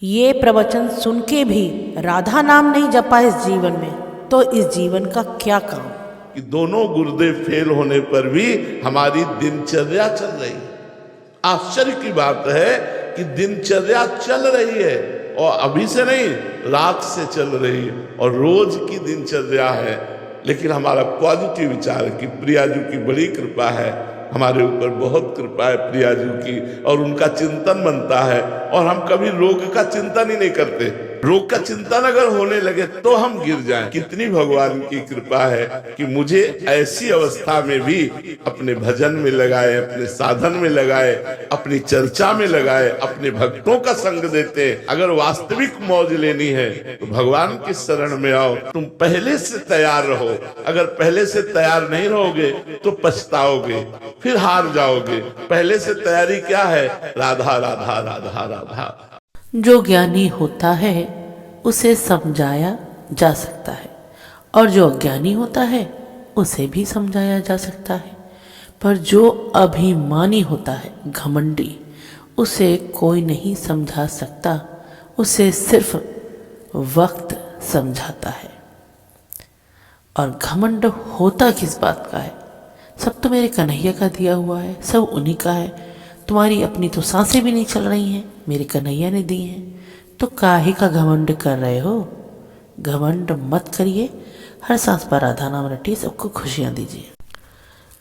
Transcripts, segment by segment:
ये प्रवचन सुन के भी राधा नाम नहीं जपा इस जीवन में, तो इस जीवन का क्या काम। कि दोनों गुर्दे फेल होने पर भी हमारी दिनचर्या चल रही है। आश्चर्य की बात है कि दिनचर्या चल रही है, और अभी से नहीं, रात से चल रही है, और रोज की दिनचर्या है। लेकिन हमारा पॉजिटिव विचार है कि प्रियाजू की बड़ी कृपा है, हमारे ऊपर बहुत कृपा है प्रियाजू की, और उनका चिंतन बनता है। और हम कभी रोग का चिंतन ही नहीं करते। रोग का चिंतन अगर होने लगे तो हम गिर जाएं। कितनी भगवान की कृपा है कि मुझे ऐसी अवस्था में भी अपने भजन में लगाए, अपने साधन में लगाए, अपनी चर्चा में लगाए, अपने भक्तों का संग देते। अगर वास्तविक मौज लेनी है तो भगवान की शरण में आओ। तुम पहले से तैयार रहो। अगर पहले से तैयार नहीं रहोगे तो पछताओगे, फिर हार जाओगे। पहले से तैयारी क्या है? राधा राधा राधा राधा। जो ज्ञानी होता है उसे समझाया जा सकता है, और जो अज्ञानी होता है उसे भी समझाया जा सकता है। पर जो अभिमानी होता है, घमंडी, उसे कोई नहीं समझा सकता। उसे सिर्फ वक्त समझाता है। और घमंड होता किस बात का है? सब तो मेरे कन्हैया का दिया हुआ है, सब उन्हीं का है। तुम्हारी अपनी तो सांसें भी नहीं चल रही हैं, मेरे कन्हैया ने दी हैं, तो काहे का घमंड कर रहे हो? घमंड मत करिए, हर सांस पर राधा नाम रटिए, सबको खुशियां दीजिए।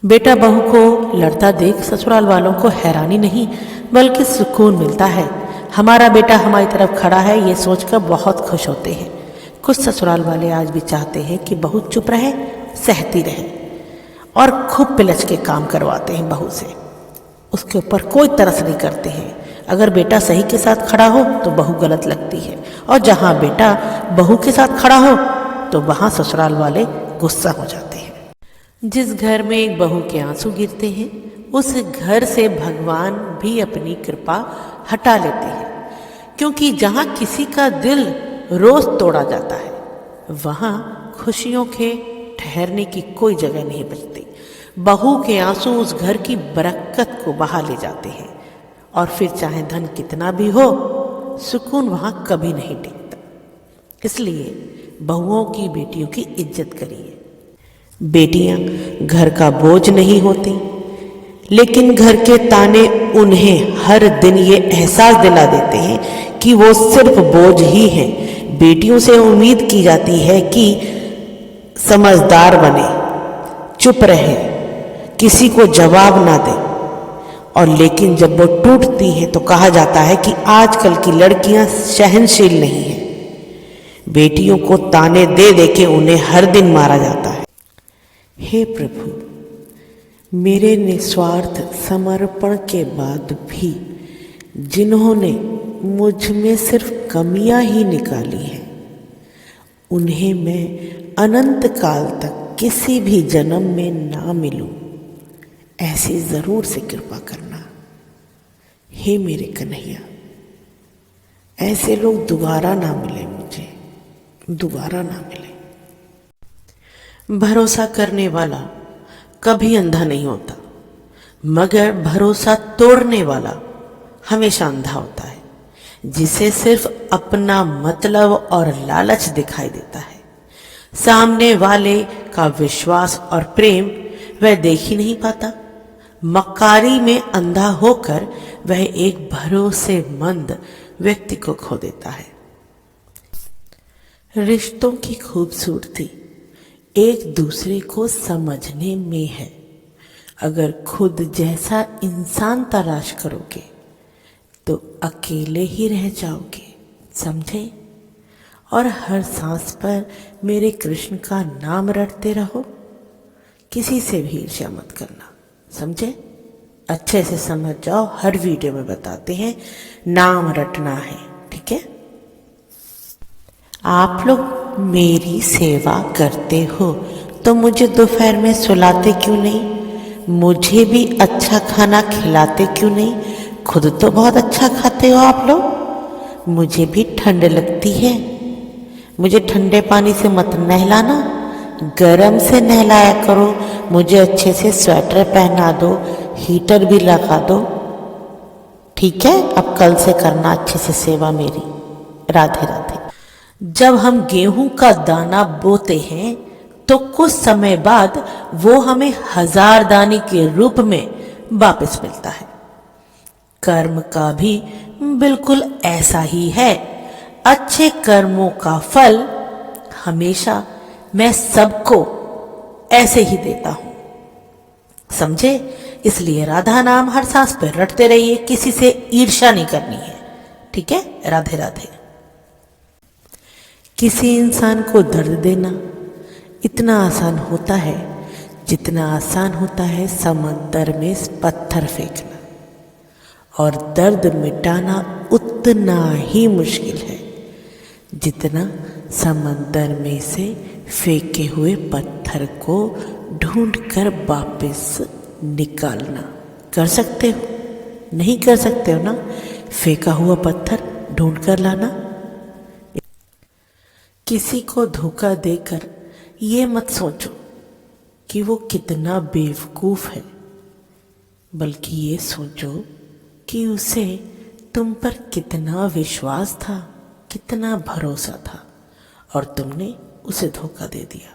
बेटा बहू को लड़ता देख ससुराल वालों को हैरानी नहीं बल्कि सुकून मिलता है। हमारा बेटा हमारी तरफ खड़ा है, ये सोचकर बहुत खुश होते हैं। कुछ ससुराल वाले आज भी चाहते हैं कि बहू चुप रहे, सहती रहे, और खूब पिलच के काम करवाते हैं बहू से। उसके ऊपर कोई तरस नहीं करते हैं। अगर बेटा सही के साथ खड़ा हो तो बहू गलत लगती है, और जहाँ बेटा बहू के साथ खड़ा हो तो वहाँ ससुराल वाले गुस्सा हो जाते हैं। जिस घर में एक बहू के आंसू गिरते हैं उस घर से भगवान भी अपनी कृपा हटा लेते हैं। क्योंकि जहाँ किसी का दिल रोज तोड़ा जाता है वहाँ खुशियों के ठहरने की कोई जगह नहीं बचती। बहू के आंसू उस घर की बरकत को बहा ले जाते हैं, और फिर चाहे धन कितना भी हो, सुकून वहां कभी नहीं टिकता। इसलिए बहुओं की, बेटियों की इज्जत करिए। बेटियां घर का बोझ नहीं होती, लेकिन घर के ताने उन्हें हर दिन ये एहसास दिला देते हैं कि वो सिर्फ बोझ ही हैं। बेटियों से उम्मीद की जाती है कि समझदार बने, चुप रहे, किसी को जवाब ना दे। और लेकिन जब वो टूटती है तो कहा जाता है कि आजकल की लड़कियां सहनशील नहीं है। बेटियों को ताने दे दे के उन्हें हर दिन मारा जाता है। हे प्रभु, मेरे निस्वार्थ समर्पण के बाद भी जिन्होंने मुझ में सिर्फ कमियां ही निकाली हैं, उन्हें मैं अनंत काल तक किसी भी जन्म में ना मिलूं, ऐसी जरूर से कृपा करना। हे मेरे कन्हैया, ऐसे लोग दोबारा ना मिले, मुझे दोबारा ना मिले। भरोसा करने वाला कभी अंधा नहीं होता, मगर भरोसा तोड़ने वाला हमेशा अंधा होता है, जिसे सिर्फ अपना मतलब और लालच दिखाई देता है। सामने वाले का विश्वास और प्रेम वह देख ही नहीं पाता। मक्कारी में अंधा होकर वह एक भरोसेमंद व्यक्ति को खो देता है। रिश्तों की खूबसूरती एक दूसरे को समझने में है। अगर खुद जैसा इंसान तलाश करोगे तो अकेले ही रह जाओगे, समझे? और हर सांस पर मेरे कृष्ण का नाम रटते रहो। किसी से भी ईर्ष्या मत करना, समझे? अच्छे से समझ जाओ, हर वीडियो में बताते हैं नाम रटना है, ठीक है? आप लोग मेरी सेवा करते हो तो मुझे दोपहर में सुलाते क्यों नहीं? मुझे भी अच्छा खाना खिलाते क्यों नहीं? खुद तो बहुत अच्छा खाते हो आप लोग। मुझे भी ठंड लगती है, मुझे ठंडे पानी से मत नहलाना, गरम से नहलाया करो। मुझे अच्छे से स्वेटर पहना दो, हीटर भी लगा दो, ठीक है? अब कल से करना अच्छे से सेवा मेरी। राधे राधे। जब हम गेहूं का दाना बोते हैं तो कुछ समय बाद वो हमें 1000 दाने के रूप में वापस मिलता है। कर्म का भी बिल्कुल ऐसा ही है। अच्छे कर्मों का फल हमेशा मैं सबको ऐसे ही देता हूं, समझे? इसलिए राधा नाम हर सांस पर रटते रहिए, किसी से ईर्ष्या नहीं करनी है, ठीक है? राधे राधे। किसी इंसान को दर्द देना इतना आसान होता है जितना आसान होता है समंदर में पत्थर फेंकना, और दर्द मिटाना उतना ही मुश्किल है जितना समंदर में से फेंके हुए पत्थर को ढूंढकर वापस निकालना। कर सकते हो? नहीं कर सकते हो ना? फेंका हुआ पत्थर ढूंढ कर लाना। किसी को धोखा देकर ये मत सोचो कि वो कितना बेवकूफ है, बल्कि ये सोचो कि उसे तुम पर कितना विश्वास था, कितना भरोसा था, और तुमने उसे धोखा दे दिया।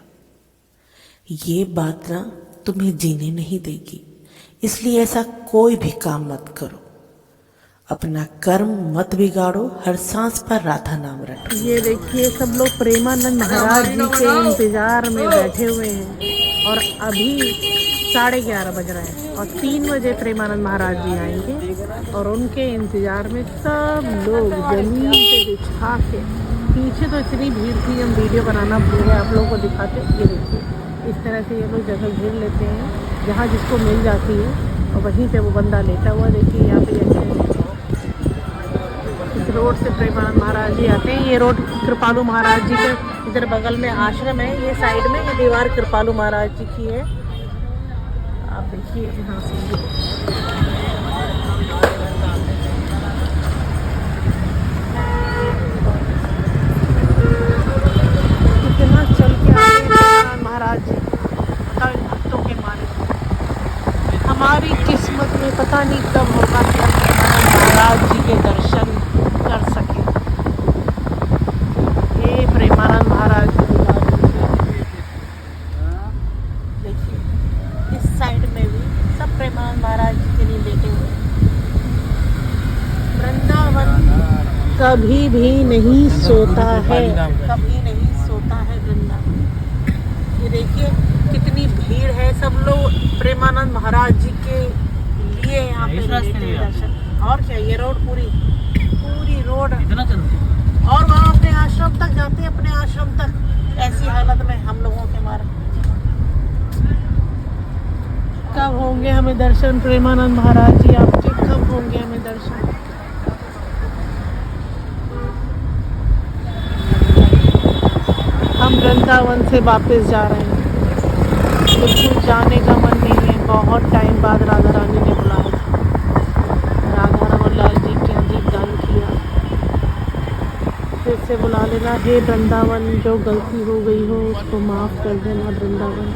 ये बात ना तुम्हें जीने नहीं देगी, इसलिए ऐसा कोई भी काम मत करो। अपना कर्म मत बिगाड़ो, हर सांस पर राधा नाम रटो। ये देखिए सब लोग प्रेमानंद महाराज जी के इंतजार में बैठे हुए हैं और अभी 11:30 बज रहे हैं और 3 बजे प्रेमानंद महाराज जी आएंगे और उनके इंतजार में सब लोग जमीन पे बिछा के, पीछे तो इतनी भीड़ थी हम वीडियो बनाना भूल गए, आप लोगों को दिखाते। ये देखिए इस तरह से ये लोग जगह घेर लेते हैं जहाँ जिसको मिल जाती है और वहीं पे वो बंदा लेटा हुआ। देखिए यहाँ पे ऐसे इस रोड से प्रेमानंद महाराज जी आते हैं। ये रोड कृपालू महाराज जी के इधर बगल में आश्रम है, ये साइड में ये दीवार कृपालू महाराज जी की है। आप देखिए यहाँ से कितना चल के आए प्रेमानंद महाराज जी, पता इन भक्तों के मारे। हमारी किस्मत में पता नहीं कब होगा कि हम प्रेमानंद महाराज जी के दर्शन कर सके। ये प्रेमानंद महाराज देखिए इस साइड में भी सब प्रेमानंद महाराज जी के लिए बैठे हुए हैं। वृंदावन कभी भी नहीं सोता है, कभी नहीं सोता है वृंदावन। ये देखिए कितनी भीड़ है, सब लोग प्रेमानंद महाराज जी के लिए यहाँ पे लेते दर्शन। और क्या ये रोड पूरी रोड इतना चलती और वहाँ अपने आश्रम तक जाते हैं, अपने आश्रम तक। ऐसी हालत में हम लोगों के मारे कब होंगे हमें दर्शन प्रेमानंद महाराज जी आपके, कब होंगे हमें दर्शन? हम वृंदावन से वापस जा रहे हैं, बिल्कुल जाने का मन नहीं है। बहुत टाइम बाद राधा रानी ने बुलाया, राधा रमन लाल जी के दीपदान किया। फिर से बुला लेना, हे वृंदावन, जो गलती हो गई हो उसको माफ़ कर देना वृंदावन,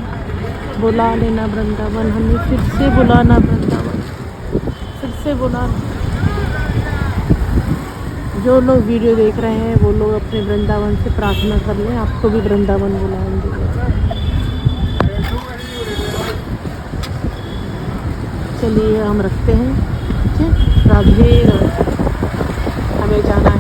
बुला लेना वृंदावन, हमें फिर से बुलाना वृंदावन, फिर से बुलाना। जो लोग वीडियो देख रहे हैं वो लोग अपने वृंदावन से प्रार्थना कर लें, आपको भी वृंदावन बुलाएंगे। चलिए हम रखते हैं, ठीक है? राधे राधे। हमें जाना